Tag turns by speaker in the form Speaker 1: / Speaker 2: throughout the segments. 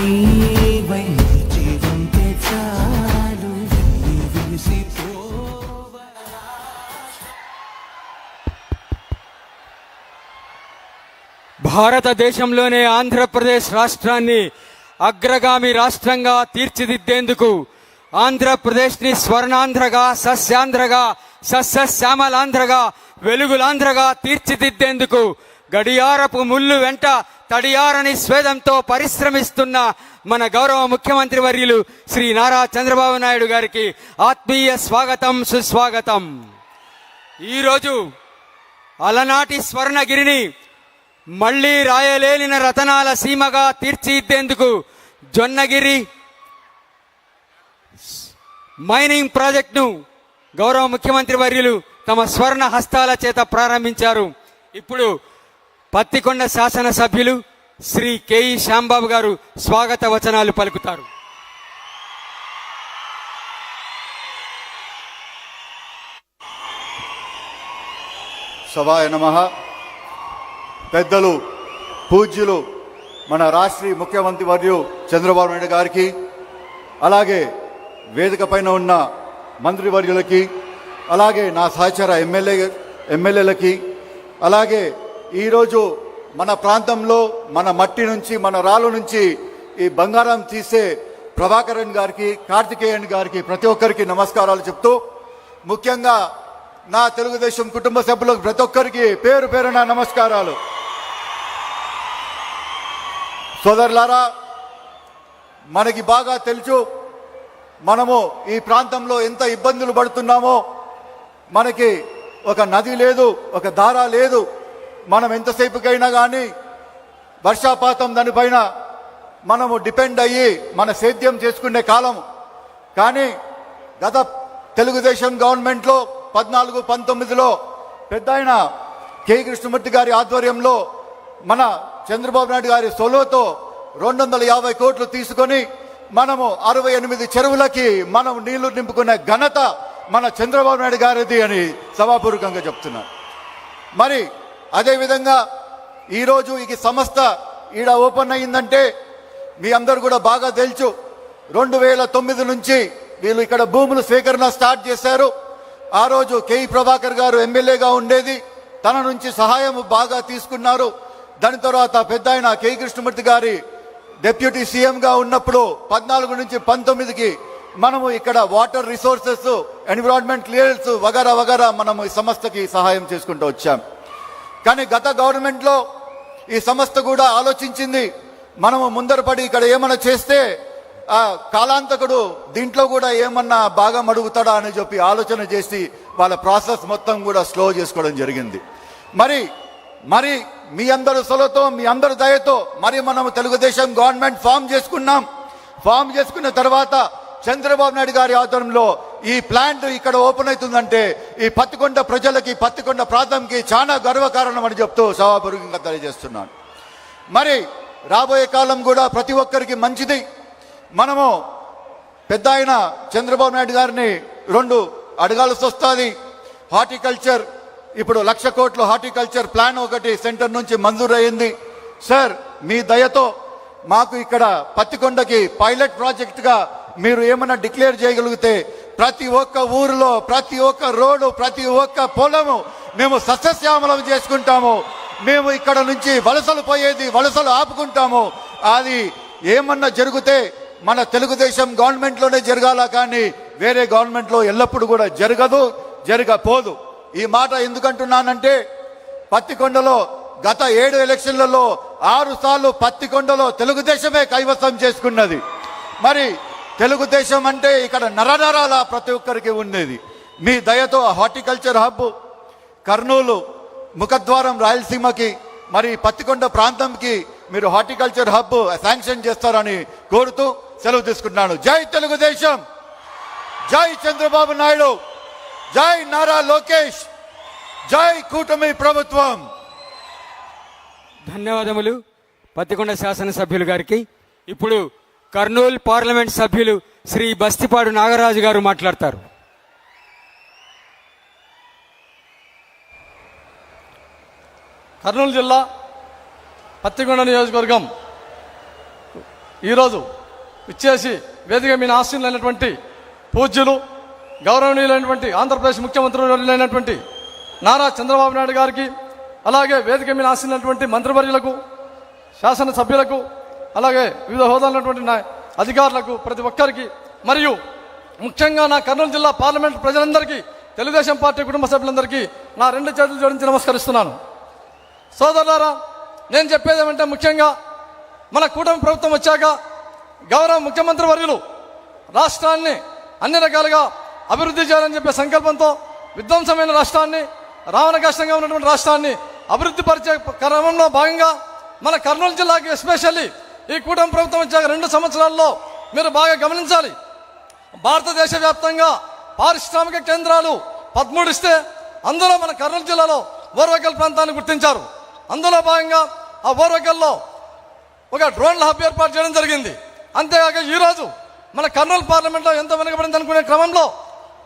Speaker 1: నీవై నిలిచి ఉంటే చాలు
Speaker 2: భారతదేశంలోనే ఆంధ్రప్రదేశ్ రాష్ట్రాన్ని అగ్రగామి రాష్ట్రంగా తీర్చిదిద్దేందుకు ఆంధ్రప్రదేశ్ని స్వర్ణాంధ్రగా, సస్యాంధ్రగా, సస్యశ్యామలాంధ్రగా, వెలుగులాంధ్రగా తీర్చిదిద్దేందుకు గడియారపు ముళ్ళు వెంట తడియారని స్వేదంతో పరిశ్రమిస్తున్న మన గౌరవ ముఖ్యమంత్రి వర్యులు శ్రీ నారా చంద్రబాబు నాయుడు గారికి ఆత్మీయ స్వాగతం, సుస్వాగతం. ఈరోజు అలనాటి స్వర్ణగిరిని మళ్లీ రాయలేనిన రతనాల సీమగా తీర్చిదిద్దేందుకు జొన్నగిరి మైనింగ్ ప్రాజెక్టును గౌరవ ముఖ్యమంత్రి వర్యులు తమ స్వర్ణ హస్తాల చేత ప్రారంభించారు. ఇప్పుడు పత్తికొండ శాసనసభ్యులు శ్రీ కెఈ శ్యాంబాబు గారు స్వాగత వచనాలు పలుకుతారు.
Speaker 3: సభాయ నమః. పెద్దలు, పూజ్యులు మన రాష్ట్రీయ ముఖ్యమంత్రి వర్యులు చంద్రబాబు నాయుడు గారికి, అలాగే వేదిక పైన ఉన్న మంత్రివర్యులకి, అలాగే నా సహచర ఎమ్మెల్యేలకి, అలాగే ఈరోజు మన ప్రాంతంలో మన మట్టి నుంచి, మన రాళ్ళ నుంచి ఈ బంగారం తీసే ప్రభాకరన్ గారికి, కార్తికేయన్ గారికి, ప్రతి ఒక్కరికి నమస్కారాలు చెప్తూ, ముఖ్యంగా నా తెలుగుదేశం కుటుంబ సభ్యులకు ప్రతి ఒక్కరికి పేరు పేరున నమస్కారాలు. సోదరులారా, మనకి బాగా తెలుసు మనము ఈ ప్రాంతంలో ఎంత ఇబ్బందులు పడుతున్నామో. మనకి ఒక నది లేదు, ఒక దార లేదు. మనం ఎంతసేపుకైనా కానీ వర్షాపాతం దానిపైన మనము డిపెండ్ అయ్యి మన సేద్యం చేసుకునే కాలం. కానీ గత తెలుగుదేశం గవర్నమెంట్లో 14-19లో పెద్ద ఆయన కె కృష్ణమూర్తి గారి ఆధ్వర్యంలో మన చంద్రబాబు నాయుడు గారి సొలోతో 250 కోట్లు తీసుకొని మనము 68 చెరువులకి మనం నీళ్లు నింపుకునే ఘనత మన చంద్రబాబు నాయుడు గారిది అని సభాపూర్వకంగా చెప్తున్నాను. మరి అదేవిధంగా ఈరోజు ఈ సంస్థ ఈడ ఓపెన్ అయ్యిందంటే మీ అందరూ కూడా బాగా తెలుసు. 2009 నుంచి వీళ్ళు ఇక్కడ భూములు స్వీకరణ స్టార్ట్ చేశారు. ఆ రోజు కెఈ ప్రభాకర్ గారు ఎమ్మెల్యేగా ఉండేది, తన నుంచి సహాయం బాగా తీసుకున్నారు. దాని తర్వాత పెద్ద ఆయన కెఈ కృష్ణమూర్తి గారి డిప్యూటీ సీఎంగా ఉన్నప్పుడు 14 నుంచి 19కి మనము ఇక్కడ వాటర్ రిసోర్సెస్, ఎన్విరాన్మెంట్ క్లియరెన్స్ వగరా వగరా మనము ఈ సంస్థకి సహాయం చేసుకుంటూ వచ్చాం. కానీ గత గవర్నమెంట్లో ఈ సంస్థ కూడా ఆలోచించింది, మనము ముందరపడి ఇక్కడ ఏమన్నా చేస్తే ఆ కాలాంతకుడు దీంట్లో కూడా ఏమన్నా భాగం అడుగుతాడా అని చెప్పి ఆలోచన చేసి వాళ్ళ ప్రాసెస్ మొత్తం కూడా స్లో చేసుకోవడం జరిగింది. మరి మీ అందరు సొలతో, మీ అందరు దయతో మరి మనము తెలుగుదేశం గవర్నమెంట్ ఫామ్ చేసుకున్నాం. ఫామ్ చేసుకున్న తర్వాత చంద్రబాబు నాయుడు గారి ఆధ్వర్యంలో ఈ ప్లాంట్ ఇక్కడ ఓపెన్ అవుతుందంటే ఈ పత్తికొండ ప్రజలకి, పత్తికొండ ప్రాంతంకి చాలా గర్వకారణం అని చెప్తూ సభాపూర్వకంగా తెలియజేస్తున్నాను. మరి రాబోయే కాలం కూడా ప్రతి ఒక్కరికి మంచిది. మనము పెద్ద ఆయన చంద్రబాబు నాయుడు గారిని 2 అడగాల్సి వస్తుంది. హార్టికల్చర్ ఇప్పుడు 1,00,000 కోట్లు హార్టికల్చర్ ప్లాన్ ఒకటి సెంటర్ నుంచి మంజూరు అయింది. సార్, మీ దయతో మాకు ఇక్కడ పత్తికొండకి పైలట్ ప్రాజెక్టుగా మీరు ఏమన్నా డిక్లేర్ చేయగలిగితే ప్రతి ఒక్క ఊరిలో, ప్రతి ఒక్క రోడ్డు, ప్రతి ఒక్క పొలము మేము సస్యశ్యామలం చేసుకుంటాము. మేము ఇక్కడ నుంచి వలసలు పోయేది, వలసలు ఆపుకుంటాము. అది ఏమన్నా జరిగితే మన తెలుగుదేశం గవర్నమెంట్లోనే జరగాల, కానీ వేరే గవర్నమెంట్లో ఎల్లప్పుడూ కూడా జరగదు, జరగపోదు. ఈ మాట ఎందుకంటున్నానంటే పత్తికొండలో గత 7 ఎలక్షన్లలో 6 సార్లు పత్తికొండలో తెలుగుదేశమే కైవసం చేసుకున్నది. మరి తెలుగుదేశం అంటే ఇక్కడ నరనరాల ప్రతి ఒక్కరికి ఉండేది. మీ దయతో హార్టికల్చర్ హబ్ కర్నూలు ముఖద్వారం రాయలసీమకి, మరి పత్తికొండ ప్రాంతంకి మీరు హార్టికల్చర్ హబ్ శాంక్షన్ చేస్తారని కోరుతూ సెలవు తీసుకుంటున్నాను. జై తెలుగుదేశం, జై చంద్రబాబు నాయుడు, జై నారా లోకేష్, జై కూటమి ప్రభుత్వం.
Speaker 2: ధన్యవాదములు పత్తికొండ శాసనసభ్యులు గారికి. ఇప్పుడు కర్నూలు పార్లమెంట్ సభ్యులు శ్రీ బస్తిపాడు నాగరాజు గారు మాట్లాడతారు.
Speaker 4: కర్నూలు జిల్లా పత్తికొండ నియోజకవర్గం ఈరోజు ఇచ్చేసి వేదిక మీద ఆశీనులైనటువంటి పూజ్యులు గౌరవనీయులైనటువంటి ఆంధ్రప్రదేశ్ ముఖ్యమంత్రులైనటువంటి నారా చంద్రబాబు నాయుడు గారికి, అలాగే వేదిక మీద ఆశీనులైనటువంటి మంత్రివర్యులకు, శాసనసభ్యులకు, అలాగే వివిధ హోదాలైనటువంటి అధికారులకు, ప్రతి ఒక్కరికి, మరియు ముఖ్యంగా నా కర్నూలు జిల్లా పార్లమెంట్ ప్రజలందరికీ, తెలుగుదేశం పార్టీ కుటుంబ సభ్యులందరికీ నా 2 చేతులు జోడించి నమస్కరిస్తున్నాను. సోదరులారా, నేను చెప్పేది ఏమంటే, ముఖ్యంగా మన కూటమి ప్రభుత్వం వచ్చాక గౌరవ ముఖ్యమంత్రి వర్యులు రాష్ట్రాన్ని అన్ని రకాలుగా అభివృద్ధి చేయాలని చెప్పే సంకల్పంతో విధ్వంసమైన రాష్ట్రాన్ని, రావణ కష్టంగా ఉన్నటువంటి రాష్ట్రాన్ని అభివృద్ధి పరిచే క్రమంలో భాగంగా మన కర్నూలు జిల్లాకి ఎస్పెషల్లీ ఈ కూటమి ప్రభుత్వం వచ్చాక 2 సంవత్సరాల్లో మీరు బాగా గమనించాలి, భారతదేశ వ్యాప్తంగా పారిశ్రామిక కేంద్రాలు 13 ఇస్తే అందులో మన కర్నూలు జిల్లాలో ఓర్వకల్ ప్రాంతాన్ని గుర్తించారు. అందులో భాగంగా ఆ ఓర్వకల్లో ఒక డ్రోన్ల హబ్ ఏర్పాటు చేయడం జరిగింది. అంతేకాక ఈరోజు మన కర్నూలు పార్లమెంట్లో ఎంత వెనుకబడింది అనుకునే క్రమంలో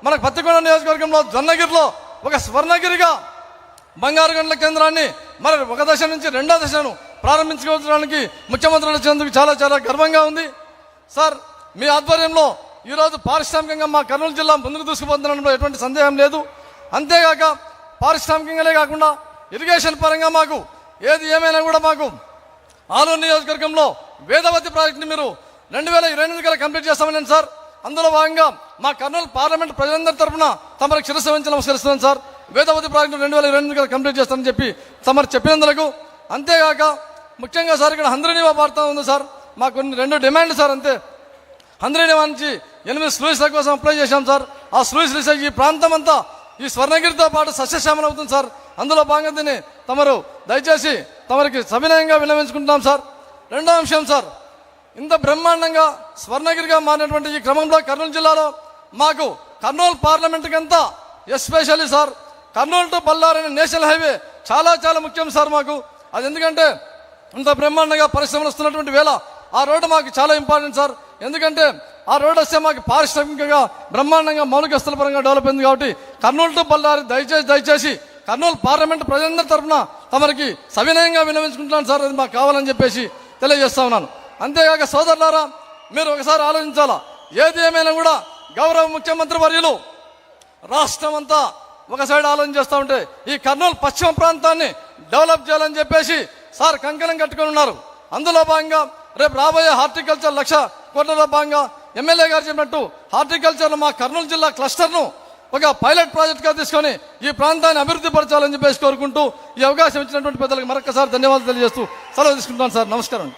Speaker 4: మన పత్తికొండ నియోజకవర్గంలో జొన్నగిరిలో ఒక స్వర్ణగిరిగా బంగారు గంటల కేంద్రాన్ని మరి ఒక దశ నుంచి 2వ దశను ప్రారంభించుకోవడానికి ముఖ్యమంత్రులు వచ్చేందుకు చాలా చాలా గర్వంగా ఉంది. సార్, మీ ఆధ్వర్యంలో ఈరోజు పారిశ్రామికంగా మా కర్నూలు జిల్లా ముందుకు దూసుకుపోతుండడంలో ఎటువంటి సందేహం లేదు. అంతేగాక పారిశ్రామికంగానే కాకుండా ఇరిగేషన్ పరంగా మాకు ఏది ఏమైనా కూడా మాకు ఆలూరు నియోజకవర్గంలో వేదవతి ప్రాజెక్టుని మీరు 2028 కల్లా కంప్లీట్ చేస్తామని సార్. అందులో భాగంగా మా కర్నూలు పార్లమెంట్ ప్రజలందరి తరఫున తమకు శిరస్సు వంచి నమస్కరిస్తున్నాను సార్. వేదవతి ప్రాజెక్టు 2028 కల్లా కంప్లీట్ చేస్తామని చెప్పి తమరు చెప్పినందుకు. అంతేగాక ముఖ్యంగా సార్ ఇక్కడ హంద్రీనివా వార్త ఉంది సార్. మాకు కొన్ని 2 డిమాండ్లు సార్. అంతే, హంద్రీనివా నుంచి 8 స్లూయిస్ల కోసం అప్లై చేశాం సార్. ఆ స్లూయిస్ ఈ ప్రాంతం అంతా ఈ స్వర్ణగిరితో పాటు సస్యశ్యామలం అవుతుంది సార్. అందులో భాగంగా దీన్ని తమరు దయచేసి తమరికి సవినయంగా విన్నవించుకుంటున్నాం సార్. 2వ అంశం సార్, ఇంత బ్రహ్మాండంగా స్వర్ణగిరిగా మారినటువంటి ఈ క్రమంలో కర్నూలు జిల్లాలో మాకు కర్నూలు పార్లమెంట్కి అంతా especially sir Kurnool to Ballari national highway చాలా చాలా ముఖ్యం సార్ మాకు. అది ఎందుకంటే ఇంత బ్రహ్మాండంగా పరిశ్రమలు వస్తున్నటువంటి వేళ ఆ రోడ్డు మాకు చాలా ఇంపార్టెంట్ సార్. ఎందుకంటే ఆ రోడ్డు వస్తే మాకు పారిశ్రామికంగా బ్రహ్మాండంగా మౌలిక వస్తువుల పరంగా డెవలప్ అయింది. కాబట్టి కర్నూలు టు బళ్ళారి దయచేసి కర్నూలు పార్లమెంట్ ప్రజలందరి తరఫున తమరికి సవినయంగా విన్నవించుకుంటున్నాను సార్. అది మాకు కావాలని చెప్పేసి తెలియజేస్తా ఉన్నాను. అంతేకాక సోదరులారా, మీరు ఒకసారి ఆలోచించాలా, ఏది ఏమైనా కూడా గౌరవ ముఖ్యమంత్రి వర్యులు రాష్ట్రం అంతా ఒక సైడ్ ఆలోచన చేస్తూ ఉంటే ఈ కర్నూలు పశ్చిమ ప్రాంతాన్ని డెవలప్ చేయాలని చెప్పేసి సార్ కంకణం కట్టుకొని ఉన్నారు. అందులో భాగంగా రేపు రాబోయే హార్టికల్చర్ 1,00,000 కోట్లలో భాగంగా ఎమ్మెల్యే గారు చెప్పినట్టు హార్టికల్చర్లో మా కర్నూలు జిల్లా క్లస్టర్ను ఒక పైలట్ ప్రాజెక్ట్గా తీసుకొని ఈ ప్రాంతాన్ని అభివృద్ధి పరచాలని చెప్పేసి కోరుకుంటూ ఈ అవకాశం ఇచ్చినటువంటి పెద్దలకు మరొకసారి ధన్యవాదాలు తెలియజేస్తూ సెలవు తీసుకుంటాను సార్. నమస్కారం.